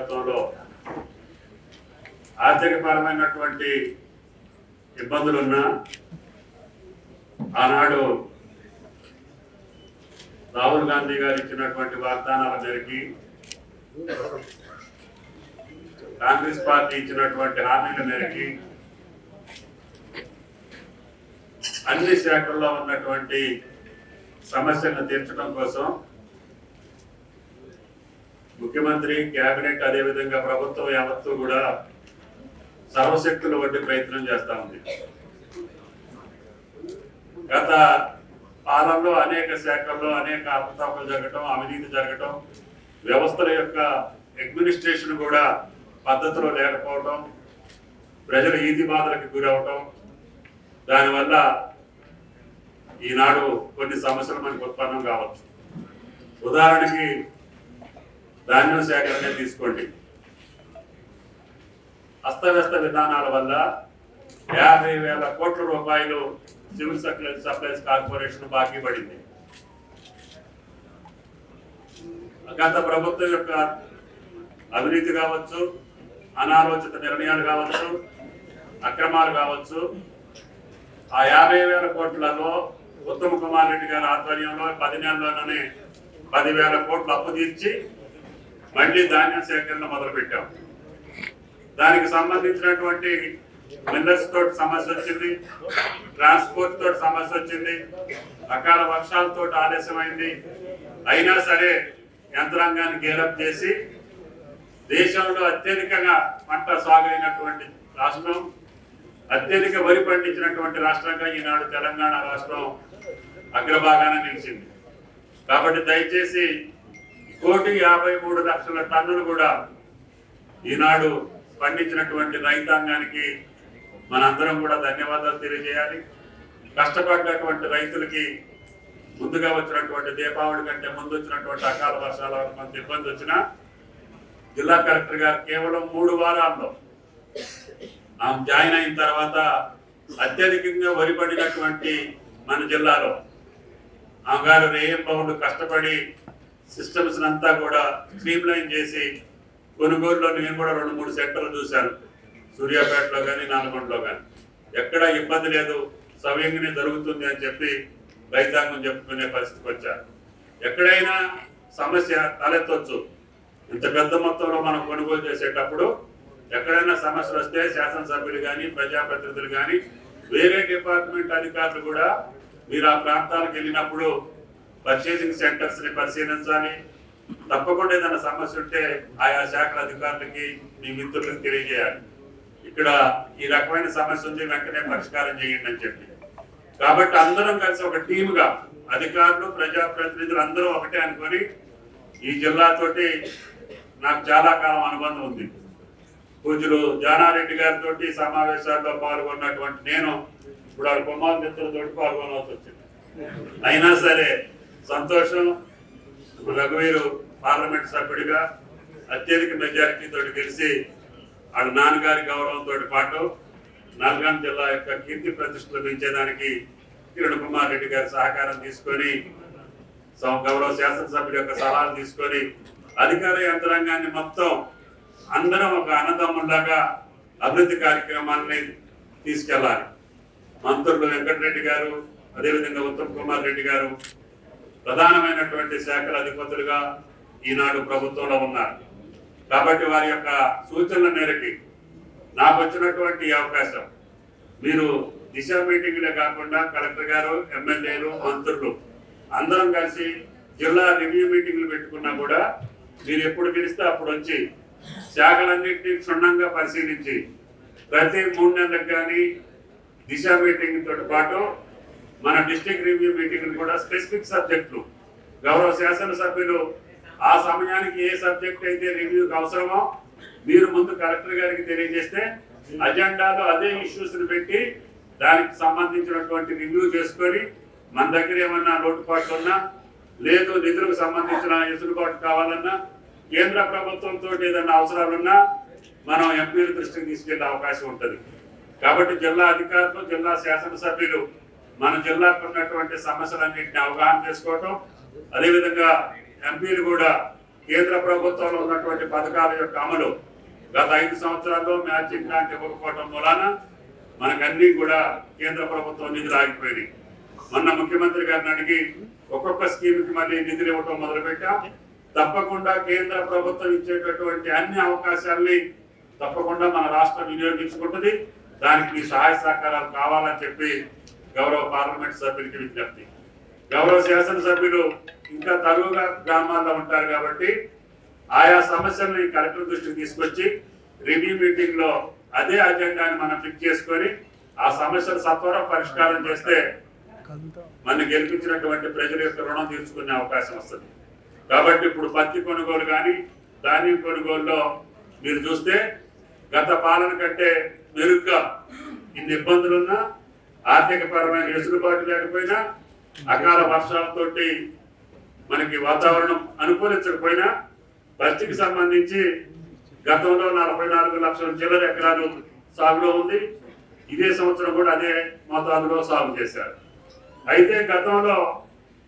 నాయకత్వంలో ఆర్థికపరమైనటువంటి ఇబ్బందులున్నా ఆనాడు రాహుల్ గాంధీ గారు ఇచ్చినటువంటి వాగ్దానాల మేరకు కాంగ్రెస్ పార్టీ ఇచ్చినటువంటి హామీల మేరకు అన్ని శాఖల్లో ఉన్నటువంటి సమస్యలను తీర్చడం కోసం ముఖ్యమంత్రి, కేబినెట్, అదేవిధంగా ప్రభుత్వం యావత్తు కూడా సర్వశక్తుల వంటి ప్రయత్నం చేస్తా ఉంది. గత కాలంలో అనేక శాఖల్లో అనేక అవకతవకలు జరగటం, అవినీతి జరగటం, వ్యవస్థల యొక్క అడ్మినిస్ట్రేషన్ కూడా పద్ధతిలో లేకపోవటం, ప్రజలు ఈతి బాధలకు గురవటం, దానివల్ల ఈనాడు కొన్ని సమస్యలు మనకు ఉత్పన్నం కావచ్చు. ఉదాహరణకి ధాన్యం సేకరణ తీసుకోండి. అస్తవ్యస్త విధానాల వల్ల 50,000 కోట్ల రూపాయలు సివిల్ సప్లైస్ కార్పొరేషన్ బాకీ పడింది. గత ప్రభుత్వం యొక్క అవినీతి కావచ్చు, అనాలోచిత నిర్ణయాలు కావచ్చు, అక్రమాలు కావచ్చు, ఆ 50,000 కోట్లలో ఉత్తమ్ కుమార్ రెడ్డి గారి ఆధ్వర్యంలో 10 నెలల్లోనే 10,000 కోట్లు అప్పు తీర్చి మళ్ళీ ధాన్యం సేకరణ మొదలుపెట్టాం. దానికి సంబంధించినటువంటి మిల్లర్స్ తోటి సమస్య వచ్చింది, ట్రాన్స్పోర్ట్ తోటి సమస్య వచ్చింది, అకాల వర్షాలతో ఆలస్యమైంది. అయినా సరే యంత్రాంగాన్ని గేరప్ చేసి దేశంలో అత్యధికంగా పంట సాగు అయినటువంటి రాష్ట్రం, అత్యధిక వరి పండించినటువంటి రాష్ట్రంగా ఈనాడు తెలంగాణ రాష్ట్రం అగ్రభాగాన నిలిచింది. కాబట్టి దయచేసి 1,53,00,000 టన్నులు కూడా ఈనాడు పండించినటువంటి రైతాంగానికి మనందరం కూడా ధన్యవాదాలు తెలియజేయాలి. కష్టపడ్డటువంటి రైతులకి ముందుగా వచ్చినటువంటి దీపావళి కంటే ముందు వచ్చినటువంటి అకాల వర్షాల వల్ల కొంత ఇబ్బంది వచ్చినా జిల్లా కలెక్టర్ గారు కేవలం 3 వారాల్లో ఆమె జాయిన్ అయిన తర్వాత అత్యధికంగా వరి పడినటువంటి మన జిల్లాలో ఆమె గారు రేయింబౌళ్ళు కష్టపడి సిస్టమ్స్ అంతా కూడా స్ట్రీమ్ లైన్ చేసి కొనుగోలులో నేను కూడా 2-3 సెంటర్లు చూశాను. సూర్యాపేటలో కానీ నల్గొండలో కానీ ఎక్కడ ఇబ్బంది లేదు, సవ్యంగానే జరుగుతుంది అని చెప్పి రైతాంగం చెప్పుకునే పరిస్థితికి వచ్చారు. ఎక్కడైనా సమస్య తలెత్తవచ్చు. ఇంత పెద్ద మొత్తంలో మనం కొనుగోలు చేసేటప్పుడు ఎక్కడైనా సమస్యలు వస్తే శాసనసభ్యులు కానీ, ప్రజాప్రతినిధులు కానీ, వేరే డిపార్ట్మెంట్ అధికారులు కూడా మీరు ఆ ప్రాంతాలకు వెళ్ళినప్పుడు పర్చేసింగ్ సెంటర్స్ ని పరిశీలించాలి. తప్పకుండా ఏదైనా సమస్య ఉంటే ఆయా శాఖల అధికారులకి, మీ మిత్రులకు తెలియజేయాలి. ఇక్కడ ఈ రకమైన సమస్య ఉంది, వెంటనే పరిష్కారం చేయండి అని చెప్పి. కాబట్టి అందరం కలిసి ఒక టీముగా అధికారులు, ప్రజాప్రతినిధులు అందరూ ఒకటే అనుకొని ఈ జిల్లాతోటి నాకు చాలా కాలం అనుబంధం ఉంది. పూజలు జానారెడ్డి గారితో సమావేశాల్లో పాల్గొన్నటువంటి నేను ఇప్పుడు ఆ కుమార్ మిత్రులతో పాల్గొనవలసి వచ్చింది. అయినా సరే సంతోషం. ఇప్పుడు రఘువీరు పార్లమెంట్ సభ్యుడిగా అత్యధిక మెజారిటీతో గెలిచి వాళ్ళ నాన్నగారి గౌరవంతో పాటు నల్గొండ జిల్లా యొక్క కీర్తి ప్రతిష్టలు పెంచేదానికి కిరణ్ కుమార్ రెడ్డి గారి సహకారం తీసుకొని, గౌరవ శాసనసభ్యుల యొక్క సలహాలు తీసుకొని అధికార యంత్రాంగాన్ని మొత్తం అందరం ఒక అన్నదమ్ములాగా అభివృద్ధి కార్యక్రమాన్ని తీసుకెళ్లాలి. మంత్రులు వెంకటరెడ్డి గారు, అదేవిధంగా ఉత్తమ్ కుమార్ రెడ్డి గారు ప్రధానమైనటువంటి శాఖల అధిపతులుగా ఈనాడు ప్రభుత్వంలో ఉన్నారు. కాబట్టి వారి యొక్క సూచనల మేరకు నాకు వచ్చినటువంటి అవకాశం, మీరు దిశ మీటింగ్లే కాకుండా కలెక్టర్ గారు, ఎమ్మెల్యేలు, మంత్రులు అందరం కలిసి జిల్లా రివ్యూ మీటింగ్లు పెట్టుకున్నా కూడా మీరు ఎప్పుడు పిలిస్తే అప్పుడు వచ్చి శాఖలన్నింటినీ క్షుణ్ణంగా పరిశీలించి ప్రతి 3 నెలలకు కానీ దిశ మీటింగ్ తో పాటు మన డిస్ట్రిక్ట్ రివ్యూ మీటింగ్ కూడా స్పెసిఫిక్ సబ్జెక్టులు గౌరవ శాసనసభ్యులు ఆ సమయానికి ఏ సబ్జెక్ట్ అయితే రివ్యూకి అవసరమో మీరు ముందు కలెక్టర్ గారికి తెలియజేస్తే అజెండాలో అదే ఇష్యూస్ పెట్టి దానికి సంబంధించినటువంటి రివ్యూ చేసుకొని మన దగ్గర ఏమన్నా లోటుపాట్లు ఉన్నా, లేదు నిధులకు సంబంధించిన ఎసులుబాటు కావాలన్నా, కేంద్ర ప్రభుత్వంతో ఏదైనా అవసరాలున్నా మనం ఎంపీల దృష్టికి తీసుకెళ్లే అవకాశం ఉంటుంది. కాబట్టి జిల్లా అధికారులు, జిల్లా శాసనసభ్యులు మన జిల్లాకు ఉన్నటువంటి సమస్యలన్నింటినీ అవగాహన చేసుకోవటం, అదేవిధంగా ఎంపీలు కూడా కేంద్ర ప్రభుత్వంలో ఉన్నటువంటి పథకాల యొక్క అమలు గత 5 సంవత్సరాల్లో మ్యాచింగ్ గ్రాంట్ ఇవ్వకపోవడం వలన మనకన్నీ కూడా కేంద్ర ప్రభుత్వం నిధులు ఆగిపోయినాయి. మొన్న ముఖ్యమంత్రి గారిని అడిగి ఒక్కొక్క స్కీమ్కి మళ్ళీ నిధులు ఇవ్వటం మొదలుపెట్టాం. తప్పకుండా కేంద్ర ప్రభుత్వం ఇచ్చేటటువంటి అన్ని అవకాశాలని తప్పకుండా మన రాష్ట్రం వినియోగించుకుంటుంది. దానికి మీ సహాయ సహకారాలు కావాలని చెప్పి గౌరవ పార్లమెంట్ సభ్యులకి విజ్ఞప్తి. గౌరవ శాసనసభ్యులు ఇంకా తరువుగా గ్రామాల్లో ఉంటారు కాబట్టి ఆయా సమస్యల్ని కలెక్టర్ దృష్టికి తీసుకొచ్చి రివ్యూ మీటింగ్ లో అదే అజెండాని మనం ఫిక్స్ చేసుకొని ఆ సమస్యలు సత్వరం పరిష్కారం చేస్తే మన గెలిపించినటువంటి ప్రజల యొక్క రుణం తీర్చుకునే అవకాశం వస్తుంది. కాబట్టి ఇప్పుడు పత్తి కొనుగోలు కానీ ధాన్యం కొనుగోలులో మీరు చూస్తే గత పాలన కంటే మెరుగ్గా ఇన్ని ఇబ్బందులున్నా ఆర్థిక పరమైన వెసులుబాటు లేకపోయినా అకాల వర్షాలతోటి మనకి వాతావరణం అనుకూలించకపోయినా పత్తికి సంబంధించి గతంలో 44 లక్షల చిల్లర ఎకరాలు సాగులో ఉంది. ఇదే సంవత్సరం కూడా అదే మోతాదులో సాగు చేశారు. అయితే గతంలో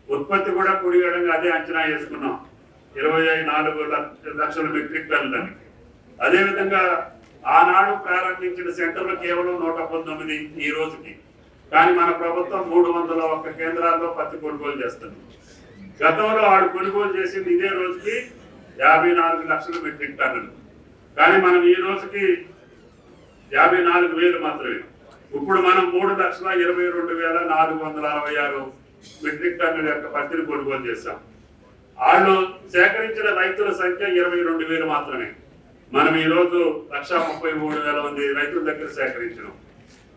ఉత్పత్తి కూడా కుడిగడంగా అదే అంచనా వేసుకున్నాం, 24 లక్షల మెట్రిక్ టన్నులని. అదేవిధంగా ఆనాడు ప్రారంభించిన సెంటర్లు కేవలం 119 ఈ రోజుకి. కానీ మన ప్రభుత్వం 301 కేంద్రాల్లో పత్తి కొనుగోలు చేస్తుంది. గతంలో ఆడు కొనుగోలు చేసింది ఇదే రోజుకి 54 లక్షల మెట్రిక్ టన్నులు. కానీ మనం ఈ రోజుకి 54,000 మాత్రమే. ఇప్పుడు మనం 3,22,466 మెట్రిక్ టన్నుల యొక్క పత్తిని కొనుగోలు చేశాం. వాళ్ళు సేకరించిన రైతుల సంఖ్య 22,000 మాత్రమే. మనం ఈ రోజు 1,33,000 మంది రైతుల దగ్గర సేకరించినాం.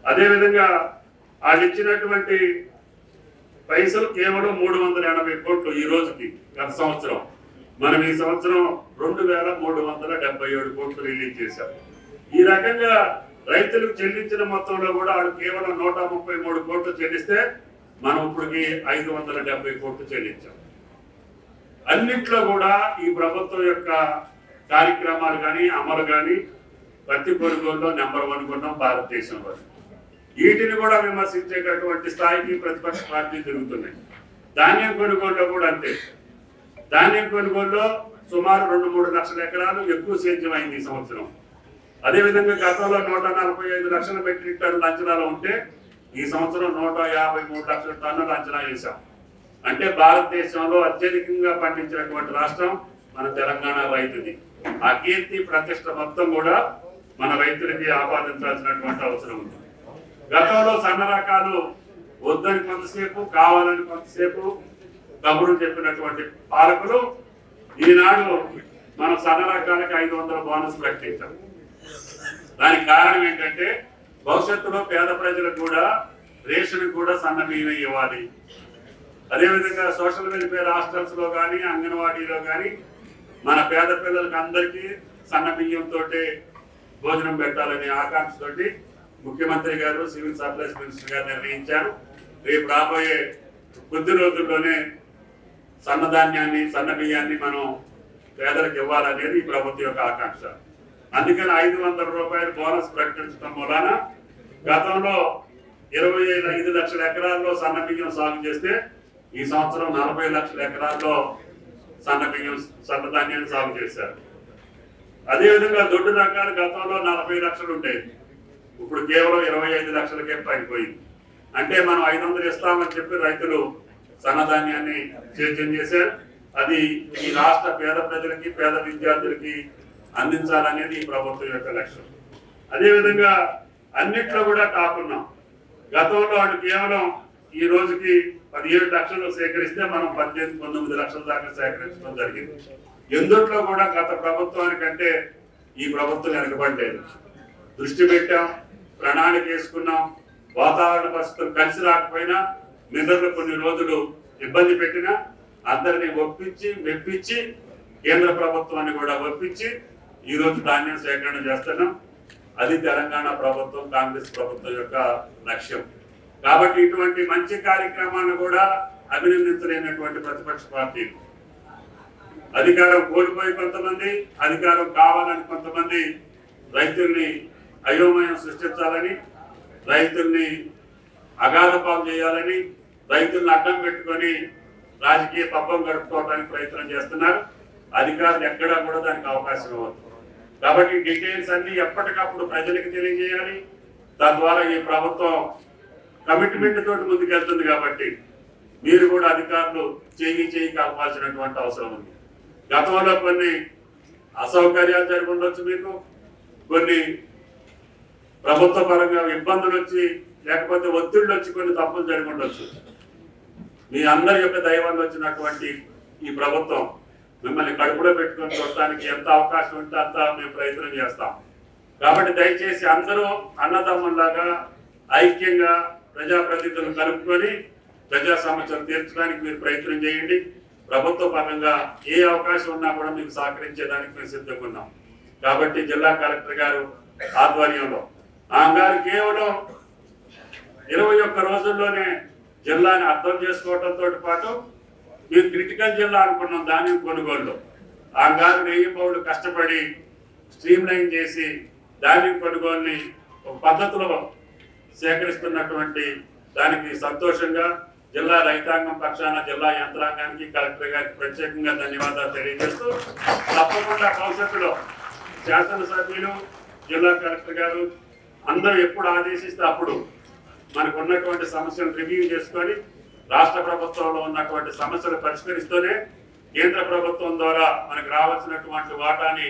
అదేవిధంగా వాళ్ళు ఇచ్చినటువంటి పైసలు కేవలం 380 కోట్లు ఈ రోజుకి. గత సంవత్సరం మనం ఈ సంవత్సరం 2,377 కోట్లు రిలీజ్ చేశాం. ఈ రకంగా రైతులకు చెల్లించిన మొత్తంలో కూడా వాళ్ళు కేవలం 133 కోట్లు చెల్లిస్తే మనం ఇప్పటికి 570 కోట్లు చెల్లించాం. అన్నింటిలో కూడా ఈ ప్రభుత్వం యొక్క కార్యక్రమాలు కానీ అమలు కానీ పత్తి కొనుగోలులో నెంబర్ 1 కొన్నాం భారతదేశంలో. వీటిని కూడా విమర్శించేటటువంటి స్థాయికి ప్రతిపక్ష పార్టీలు తిరుగుతున్నాయి. ధాన్యం కొనుగోలులో కూడా అంతే. ధాన్యం కొనుగోలులో సుమారు 2-3 లక్షల ఎకరాలు ఎక్కువ సేద్యమైంది ఈ సంవత్సరం. అదేవిధంగా గతంలో 145 లక్షల మెట్రిక్ టన్నుల అంచనాలు ఉంటే ఈ సంవత్సరం 153 లక్షల టన్నులు అంచనా వేశాం. అంటే భారతదేశంలో అత్యధికంగా పండించినటువంటి రాష్ట్రం మన తెలంగాణ రైతుది. ఆ కీర్తి ప్రతిష్ట మొత్తం కూడా మన రైతులకి ఆపాదించాల్సినటువంటి అవసరం ఉంది. గతంలో సన్న రకాలు వద్దని కొంతసేపు, కావాలని కొంతసేపు కబుర్లు చెప్పినటువంటి పాలకులు ఈనాడు మనం సన్న రకాలకి 500 బోనస్ ప్రకటించాం. దానికి కారణం ఏంటంటే భవిష్యత్తులో పేద ప్రజలకు కూడా రేషన్ కూడా సన్న బియ్యం ఇవ్వాలి. అదేవిధంగా సోషల్ వెల్ఫేర్ హాస్టల్స్ లో కానీ అంగన్వాడీలో కానీ మన పేద పిల్లలకి అందరికీ సన్న బియ్యంతో భోజనం పెట్టాలనే ఆకాంక్షతోటి ముఖ్యమంత్రి గారు సివిల్ సప్లైస్ మినిస్టర్ గారు నిర్ణయించారు. రేపు రాబోయే కొద్ది రోజుల్లోనే సన్నధాన్యాన్ని సన్న బియ్యాన్ని మనం పేదలకు ఇవ్వాలనేది ఈ ప్రభుత్వం యొక్క ఆకాంక్ష. అందుకని 500 రూపాయలు బోనస్ ప్రకటించడం వలన గతంలో 25 లక్షల ఎకరాల్లో సన్న బియ్యం సాగు చేస్తే ఈ సంవత్సరం 40 లక్షల ఎకరాల్లో సన్నధాన్యాన్ని సాగు చేశారు. అదేవిధంగా దొడ్డు రకాలు గతంలో 40 లక్షలు ఉండేది, ఇప్పుడు కేవలం 25 లక్షలకే పడిపోయింది. అంటే మనం 500 ఇస్తామని చెప్పి రైతులు సన్నధాన్యాన్ని సేద్యం చేశారు. అది ఈ రాష్ట్ర పేద ప్రజలకి పేద విద్యార్థులకి అందించాలనేది ఈ ప్రభుత్వం యొక్క లక్ష్యం. అదేవిధంగా అన్నిట్లో కూడా టాపున్నాం. గతంలో వాళ్ళు కేవలం ఈ రోజుకి 17 లక్షలు సేకరిస్తే మనం 18-19 లక్షల దాకా సేకరించడం జరిగింది. ఎందుట్లో కూడా గత ప్రభుత్వానికంటే ఈ ప్రభుత్వం వెనకబడలేదు. దృష్టి పెట్టాం, ప్రణాళిక వేసుకున్నాం. వాతావరణ పరిస్థితులు కలిసి రాకపోయినా నిధులు కొన్ని రోజులు ఇబ్బంది పెట్టినా అందరినీ ఒప్పించి మెప్పించి కేంద్ర ప్రభుత్వాన్ని కూడా ఒప్పించి ఈ రోజు ధాన్యం సేకరణ చేస్తున్నాం. అది తెలంగాణ ప్రభుత్వం కాంగ్రెస్ ప్రభుత్వం యొక్క లక్ష్యం. కాబట్టి ఇటువంటి మంచి కార్యక్రమాలను కూడా అభినందించలేనటువంటి ప్రతిపక్ష పార్టీలు, అధికారం కోల్పోయి కొంతమంది, అధికారం కావాలని కొంతమంది రైతుల్ని అయోమయం సృష్టించాలని, రైతుల్ని అగాధపాలు చేయాలని, రైతుల్ని అడ్డం పెట్టుకొని రాజకీయ పబ్బం గడుపుకోవడానికి ప్రయత్నం చేస్తున్నారు. అధికారులు ఎక్కడా కూడా దానికి అవకాశం ఇవ్వదు. కాబట్టి డీటెయిల్స్ అన్ని ఎప్పటికప్పుడు ప్రజలకు తెలియజేయాలి. తద్వారా ఈ ప్రభుత్వం కమిట్మెంట్ తోటి ముందుకెళ్తుంది. కాబట్టి మీరు కూడా అధికారులు చేయి కలపాల్సినటువంటి అవసరం ఉంది. గతంలో కొన్ని అసౌకర్యాలు జరిగి ఉండొచ్చు, మీకు కొన్ని ప్రభుత్వ పరంగా ఇబ్బందులు వచ్చి లేకపోతే ఒత్తిళ్ళు వచ్చి కొన్ని తప్పులు జరిగి ఉండొచ్చు. మీ అందరి యొక్క దైవాన్ని వచ్చినటువంటి ఈ ప్రభుత్వం మిమ్మల్ని కడుపులో పెట్టుకొని చూడటానికి ఎంత అవకాశం ఉంటే అంత మేము ప్రయత్నం చేస్తాం. కాబట్టి దయచేసి అందరూ అన్నదమ్ముల్లాగా ఐక్యంగా ప్రజాప్రతినిధులను కలుపుకొని ప్రజా సమస్యలు తీర్చడానికి మీరు ప్రయత్నం చేయండి. ప్రభుత్వ పరంగా ఏ అవకాశం ఉన్నా కూడా మీకు సహకరించేదానికి మేము సిద్ధంగా ఉన్నాం. కాబట్టి జిల్లా కలెక్టర్ గారు ఆధ్వర్యంలో గారు కేవలం 21 రోజుల్లోనే జిల్లాని అర్థం చేసుకోవడంతో పాటు మేము క్రిటికల్ జిల్లా అనుకున్నాం ధాన్యం కొనుగోలులో. గారు 1000 పౌరులు కష్టపడి స్ట్రీమ్ లైన్ చేసి ధాన్యం కొనుగోలుని ఒక పద్ధతిలో సేకరిస్తున్నటువంటి దానికి సంతోషంగా జిల్లా రైతాంగం పక్షాన జిల్లా యంత్రాంగానికి కలెక్టర్ గారికి ప్రత్యేకంగా ధన్యవాదాలు తెలియజేస్తూ తప్పకుండా భవిష్యత్తులో శాసనసభ్యులు జిల్లా కలెక్టర్ గారు అందరూ ఎప్పుడు ఆదేశిస్తే అప్పుడు మనకు ఉన్నటువంటి సమస్యలు రివ్యూ చేసుకొని రాష్ట్ర ప్రభుత్వంలో ఉన్నటువంటి సమస్యలు పరిష్కరిస్తూనే కేంద్ర ప్రభుత్వం ద్వారా మనకు రావాల్సినటువంటి వాటాని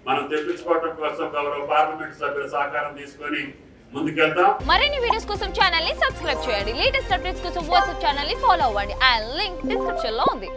మనం తెప్పించుకోవడం కోసం గౌరవ పార్లమెంట్ సభ్యుల సహకారం తీసుకొని ముందుకెళ్తాం. మరిన్ని వీడియోస్ కోసం ఛానల్ ని సబ్స్క్రైబ్ చేయండి. లేటెస్ట్ అప్డేట్స్ కోసం వాట్సాప్ ఛానల్ ని ఫాలో అవ్వండి. ఆ లింక్ డిస్క్రిప్షన్ లో ఉంది.